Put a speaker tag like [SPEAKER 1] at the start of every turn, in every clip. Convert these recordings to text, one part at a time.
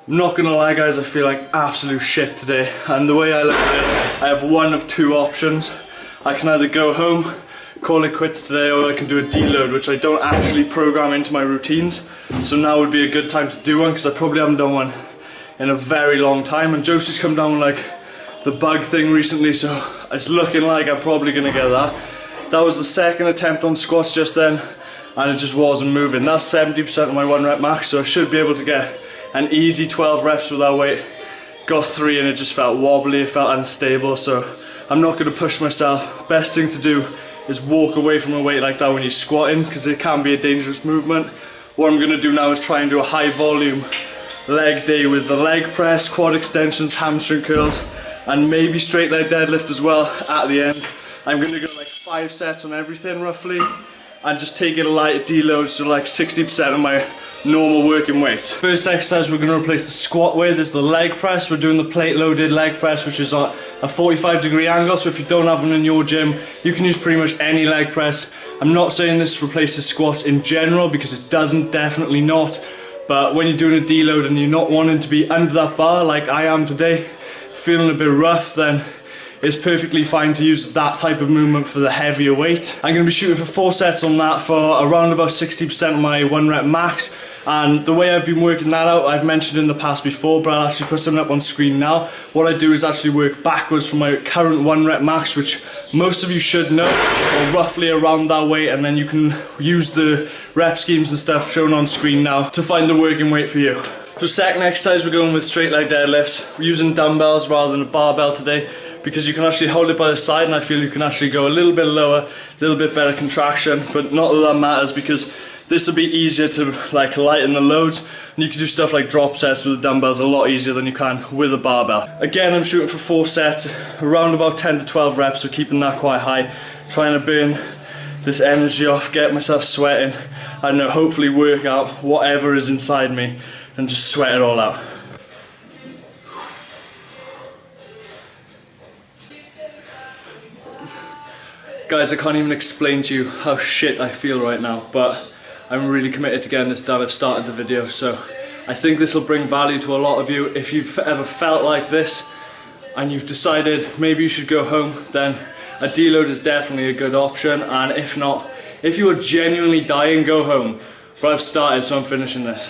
[SPEAKER 1] I'm not gonna lie guys, I feel like absolute shit today, and the way I look at it, I have one of two options. I can either go home, call it quits today, or I can do a deload, which I don't actually program into my routines. So now would be a good time to do one, because I probably haven't done one in a very long time, and Josie's come down with like the bug thing recently, so it's looking like I'm probably gonna get that. That was the second attempt on squats just then, and it just wasn't moving. That's 70% of my 1 rep max, so I should be able to get an easy 12 reps with that weight. Got 3 and it just felt wobbly, it felt unstable, so I'm not going to push myself. Best thing to do is walk away from a weight like that when you're squatting, because it can be a dangerous movement. What I'm going to do now is try and do a high volume leg day with the leg press, quad extensions, hamstring curls, and maybe straight leg deadlift as well at the end. I'm going to go like 5 sets on everything roughly, and just take it a light deload, so like 60% of my normal working weight. First exercise we're going to replace the squat with is the leg press. We're doing the plate loaded leg press, which is a 45-degree angle, so if you don't have one in your gym, you can use pretty much any leg press. I'm not saying this replaces squats in general, because it doesn't, definitely not, but when you're doing a deload and you're not wanting to be under that bar like I am today, feeling a bit rough, then it's perfectly fine to use that type of movement for the heavier weight. I'm going to be shooting for 4 sets on that for around about 60% of my 1 rep max. And the way I've been working that out, I've mentioned in the past before, but I'll actually put something up on screen now. What I do is actually work backwards from my current 1 rep max, which most of you should know, or roughly around that weight, and then you can use the rep schemes and stuff shown on screen now to find the working weight for you. So second exercise, we're going with straight leg deadlifts. We're using dumbbells rather than a barbell today, because you can actually hold it by the side, and I feel you can actually go a little bit lower, a little bit better contraction, but not that that matters, because this will be easier to like lighten the loads, and you can do stuff like drop sets with the dumbbells a lot easier than you can with a barbell. Again, I'm shooting for 4 sets, around about 10 to 12 reps, so keeping that quite high, trying to burn this energy off, get myself sweating, I don't know, hopefully work out whatever is inside me and just sweat it all out. Guys, I can't even explain to you how shit I feel right now, but I'm really committed to getting this done. I've started the video, so I think this will bring value to a lot of you. If you've ever felt like this and you've decided maybe you should go home, then a deload is definitely a good option, and if not, if you are genuinely dying, go home. But I've started, so I'm finishing this.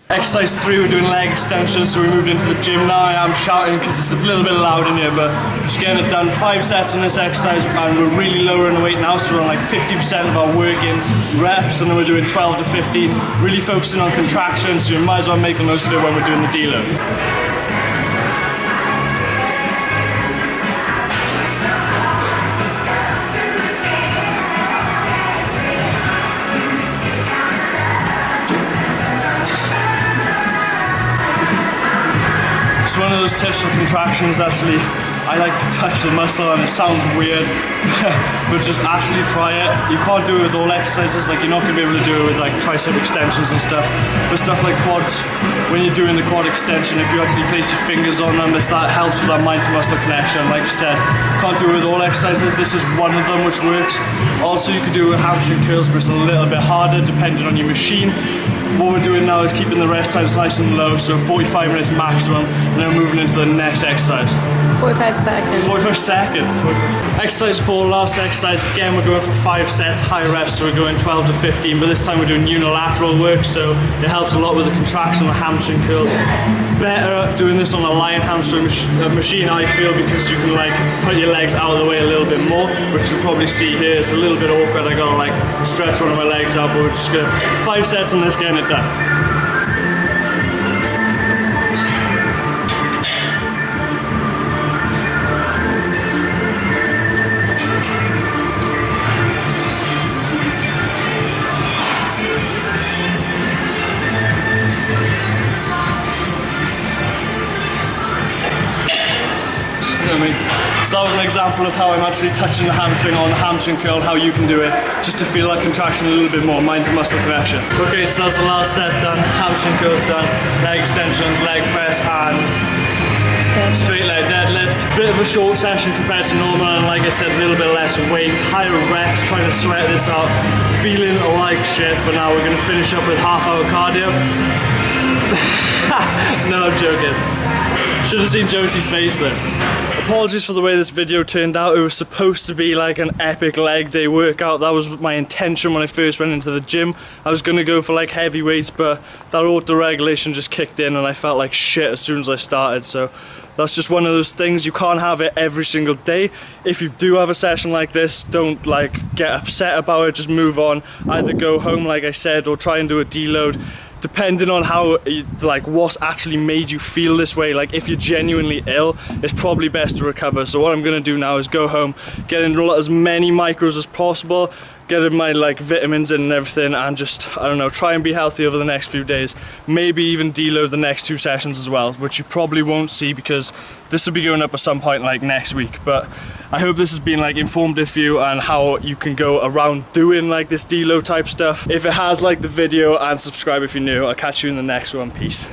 [SPEAKER 1] Exercise 3, we're doing leg extensions, so we moved into the gym now. I am shouting because it's a little bit loud in here, but just getting it done. 5 sets on this exercise, and we're really lowering the weight now, so we're on like 50% of our working reps, and then we're doing 12 to 15, really focusing on contraction, so you might as well make the most of it when we're doing the deload. So one of those tips for contraction is actually, I like to touch the muscle, and it sounds weird, but just actually try it. You can't do it with all exercises, like you're not going to be able to do it with like tricep extensions and stuff, but stuff like quads, when you're doing the quad extension, if you actually place your fingers on them, that helps with that mind to muscle connection. Like I said, can't do it with all exercises, this is one of them which works. Also you can do it with hamstring curls, but it's a little bit harder depending on your machine. What we're doing now is keeping the rest times nice and low, so 45 minutes maximum, and then we're moving into the next exercise.
[SPEAKER 2] 45 seconds.
[SPEAKER 1] 45 seconds. Exercise 4, last exercise. Again, we're going for 5 sets, high reps, so we're going 12 to 15, but this time we're doing unilateral work, so it helps a lot with the contraction of the hamstring curls. Better doing this on a lying hamstring machine, I feel, because you can like put your legs out of the way a little bit more, which you'll probably see here. It's a little bit awkward. I gotta like stretch one of my legs out, but we're just gonna 5 sets on this, getting it done. So that was an example of how I'm actually touching the hamstring on the hamstring curl and how you can do it, just to feel that contraction a little bit more, mind to muscle connection. Okay, so that's the last set done, hamstring curls done, leg extensions, leg press, and straight leg deadlift. Bit of a short session compared to normal, and like I said, a little bit less weight, higher reps, trying to sweat this out, feeling like shit, but now we're gonna finish up with half-hour cardio. No, I'm joking. Should have seen Josie's face then. Apologies for the way this video turned out. It was supposed to be like an epic leg day workout. That was my intention when I first went into the gym. I was gonna go for like heavy weights, but that auto regulation just kicked in and I felt like shit as soon as I started. So that's just one of those things. You can't have it every single day. If you do have a session like this, don't like get upset about it, just move on. Either go home like I said, or try and do a deload, depending on how, like, what's actually made you feel this way. Like, if you're genuinely ill, it's probably best to recover. So what I'm gonna do now is go home, get in as many micros as possible, get in my like vitamins in and everything, and just, I don't know, try and be healthy over the next few days. Maybe even deload the next 2 sessions as well, which you probably won't see because this will be going up at some point like next week. But I hope this has been like informative for you and how you can go around doing like this deload type stuff. If it has, like the video and subscribe if you're new. I'll catch you in the next one. Peace.